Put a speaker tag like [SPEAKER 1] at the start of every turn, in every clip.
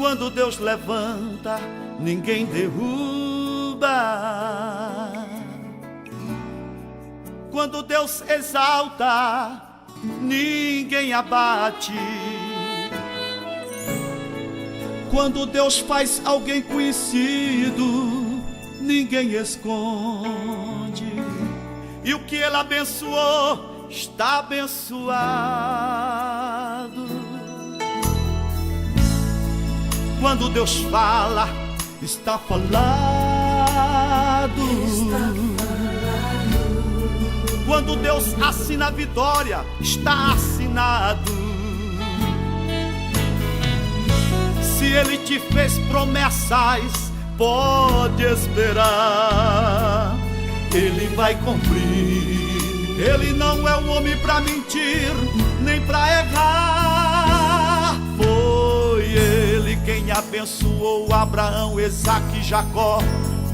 [SPEAKER 1] Quando Deus levanta, ninguém derruba. Quando Deus exalta, ninguém abate. Quando Deus faz alguém conhecido, ninguém esconde. E o que Ele abençoou, está abençoado. Quando Deus fala, está falado. Quando Deus assina a vitória, está assinado. Se Ele te fez promessas, pode esperar, Ele vai cumprir. Ele não é um homem para mentir, nem para errar. Foi Ele quem abençoou Abraão, Isaque e Jacó.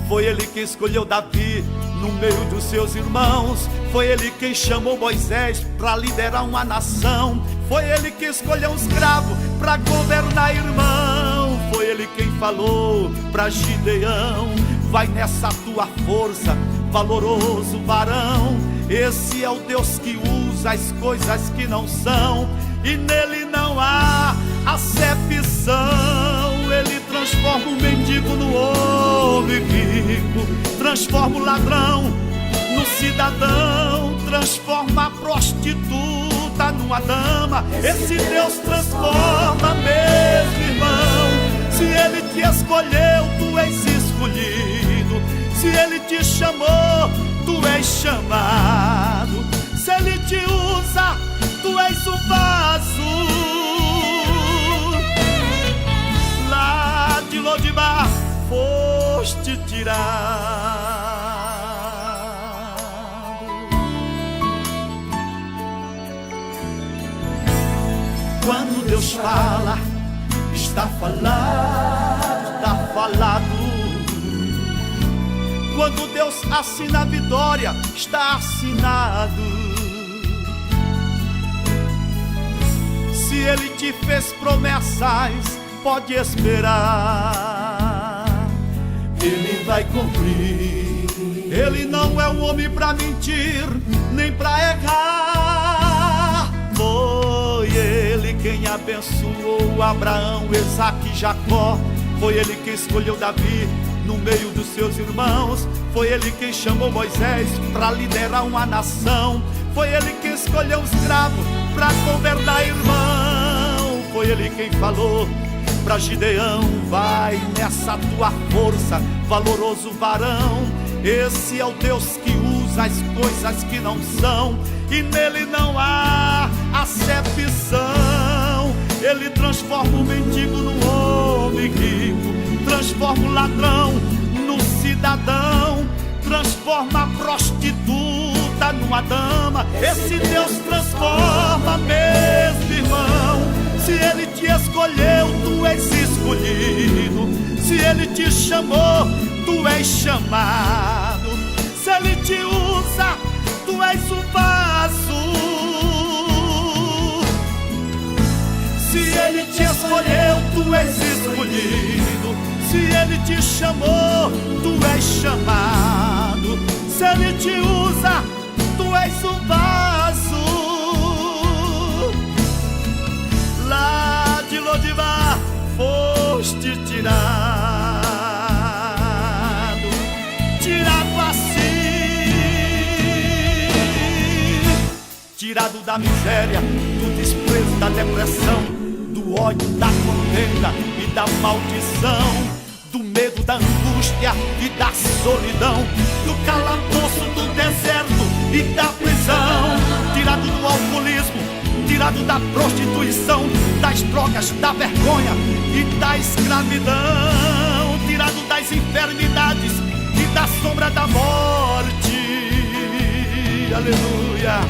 [SPEAKER 1] Foi Ele quem escolheu Davi no meio dos seus irmãos. Foi Ele quem chamou Moisés para liderar uma nação. Foi Ele quem escolheu um escravo para governar, irmão. Foi Ele quem falou para Gideão: vai nessa tua força, valoroso varão. Esse é o Deus que usa as coisas que não são, e nele não há acepção. Ele transforma o mendigo no homem rico, transforma o ladrão no cidadão, transforma a prostituta numa dama. Esse Deus transforma mesmo, irmão. Se Ele te escolheu, tu és escolhido. Se Ele te chamou, tu és chamado. Se Ele te usa, tu és um vaso. Lá de Lodibar foste tirado. Quando Deus fala, está falado, está falado. Quando Deus assina a vitória, está assinado. Se Ele te fez promessas, pode esperar, Ele vai cumprir. Ele não é um homem para mentir, nem para errar. Foi Ele quem abençoou Abraão, Isaque e Jacó. Foi Ele quem escolheu Davi no meio dos seus irmãos. Foi Ele quem chamou Moisés para liderar uma nação. Foi Ele quem escolheu um escravo para governar, irmão. Foi Ele quem falou para Gideão: vai nessa tua força, valoroso varão. Esse é o Deus que usa as coisas que não são, e nele não há acepção. Ele transforma o mendigo no homem rico, transforma o ladrão no cidadão, transforma a prostituta numa dama. Esse Deus transforma mesmo, irmão. Se Ele te escolheu, tu és escolhido. Se Ele te chamou, tu és chamado. Se Ele te usa, tu és um vaso. Se Ele te escolheu, tu és escolhido. Se Ele te chamou, tu és chamado. Se Ele te usa, tu és um vaso. Lá de Lodibar foste tirado, tirado assim, tirado da miséria, do desprezo, da depressão, do ódio, da contenda e da maldição, do medo, da angústia e da solidão, do calabouço, do deserto e da prisão, tirado do alcoolismo, tirado da prostituição, das drogas, da vergonha e da escravidão, tirado das enfermidades e da sombra da morte. Aleluia.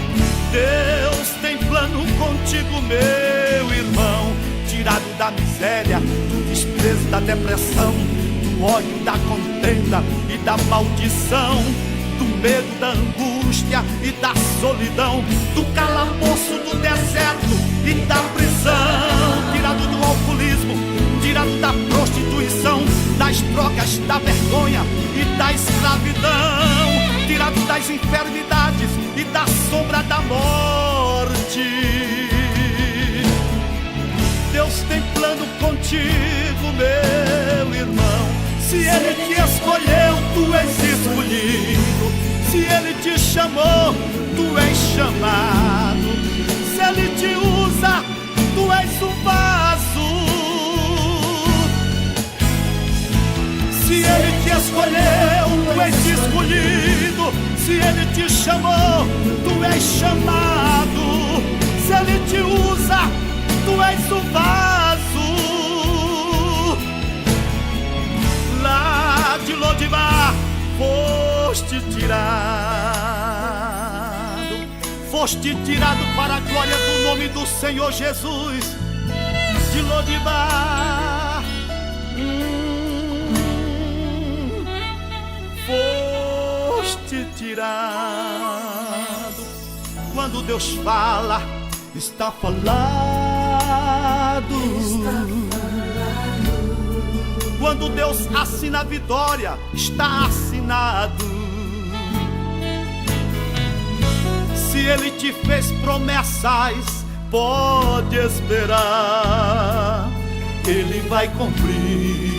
[SPEAKER 1] Deus tem plano contigo, meu irmão. Tirado da miséria, do desprezo, da depressão, do ódio, da contenda e da maldição, do medo, da angústia e da solidão, do calabouço, do deserto e da prisão, tirado do alcoolismo, tirado da das enfermidades e da sombra da morte. Deus tem plano contigo, meu irmão. Se Ele te escolheu, tu és escolhido. Se Ele te chamou, tu és chamado. Se Ele te usa, tu és um vaso. Se Ele te escolheu, tu és escolhido. Se Ele te chamou, tu és chamado. Se Ele te usa, tu és um vaso. Lá de Lodibar foste tirado para a glória do nome do Senhor Jesus. De Lodibar foste tirado. Quando Deus fala, está falado. Quando Deus assina a vitória, está assinado. Se Ele te fez promessas, pode esperar, Ele vai cumprir.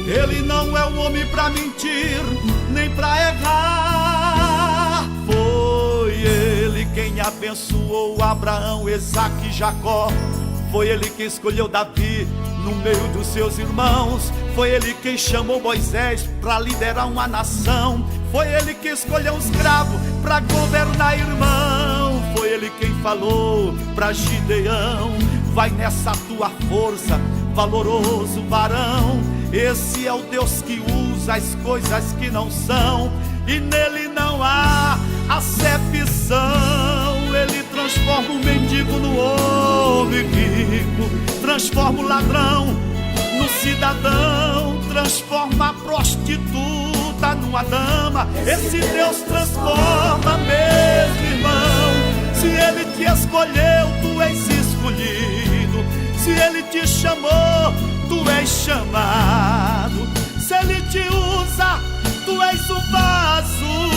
[SPEAKER 1] Ele não é um homem para mentir, nem para errar. Foi Ele quem abençoou Abraão, Isaque e Jacó. Foi Ele quem escolheu Davi no meio dos seus irmãos. Foi Ele quem chamou Moisés para liderar uma nação. Foi Ele que escolheu um escravo para governar, irmão. Foi Ele quem falou para Gideão: vai nessa tua força, valoroso varão. Esse é o Deus que usa as coisas que não são, e nele não há acepção. Ele transforma o mendigo no homem rico, transforma o ladrão no cidadão, transforma a prostituta numa dama. Esse Deus transforma mesmo, irmão. Se Ele te escolheu, tu és escolhido. Se Ele te chamou, tu és chamado. Se Ele te usa, tu és um vaso.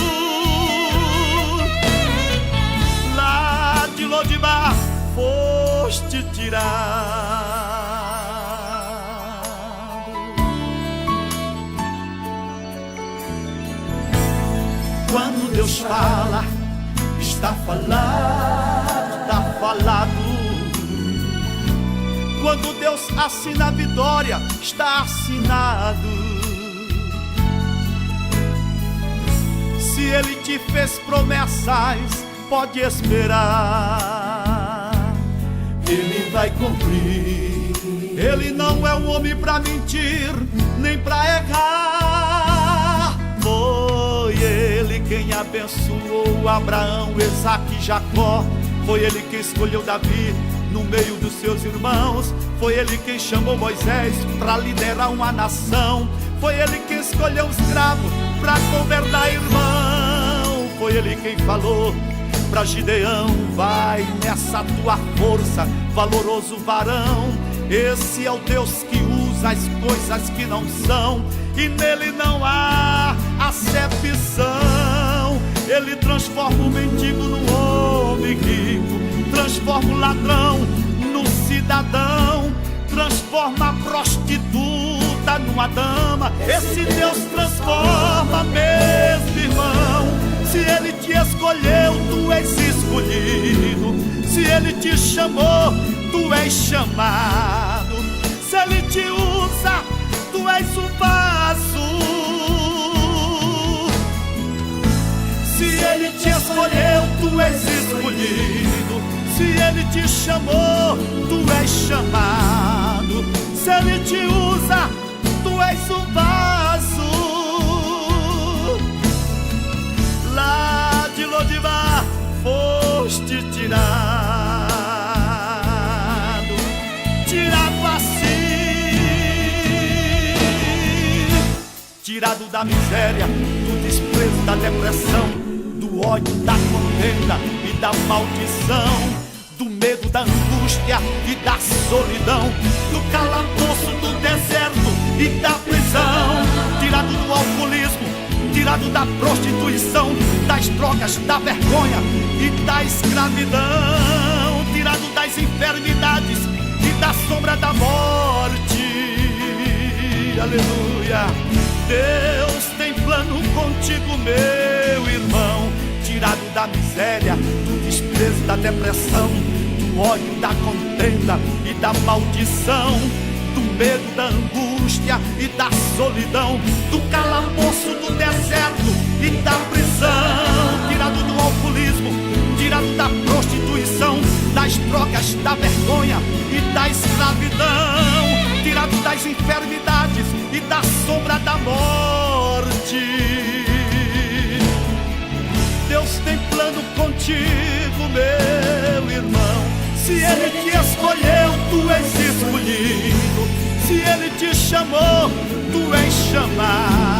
[SPEAKER 1] Lá de Lodibar foste tirado. Quando Deus fala, está falado, está falado. Quando Deus assina a vitória, está assinado. Se Ele te fez promessas, pode esperar, Ele vai cumprir. Ele não é um homem para mentir, nem para errar. Foi Ele quem abençoou Abraão, Isaque e Jacó. Foi Ele quem escolheu Davi no meio dos seus irmãos. Foi Ele quem chamou Moisés para liderar uma nação. Foi Ele quem escolheu um escravo para governar, irmão. Foi Ele quem falou para Gideão: vai nessa tua força, valoroso varão. Esse é o Deus que usa as coisas que não são, e nele não há acepção. Ele transforma o mendigo no homem rico, transforma o ladrão no cidadão, transforma a prostituta numa dama. Esse Deus transforma mesmo, irmão. Se Ele te escolheu, tu és escolhido. Se Ele te chamou, tu és chamado. Se Ele te usa, tu és um vaso. Se Ele te escolheu, tu és escolhido. Se Ele te chamou, tu és chamado. Se Ele te usa, tu és um vaso. Lá de Lodibar foste tirado, tirado assim, tirado da miséria, do desprezo, da depressão, do ódio, da contenda e da maldição, do medo, da angústia e da solidão, do calabouço, do deserto e da prisão, tirado do alcoolismo, tirado tirado da prostituição, das drogas, da vergonha e da escravidão, tirado das enfermidades e da sombra da morte. Aleluia. Deus tem plano contigo, meu irmão, tirado da miséria, do desprezo, da depressão, do ódio, da contenda e da maldição, do medo, da angústia e da solidão, do calabouço, do deserto e da prisão, tirado do alcoolismo, tirado da prostituição, das drogas, da vergonha e da escravidão, tirado das enfermidades e da sombra da morte. Deus tem plano contigo, meu irmão. Se Ele te escolheu, tu és escolhido. Se Ele te chamou, tu és chamado.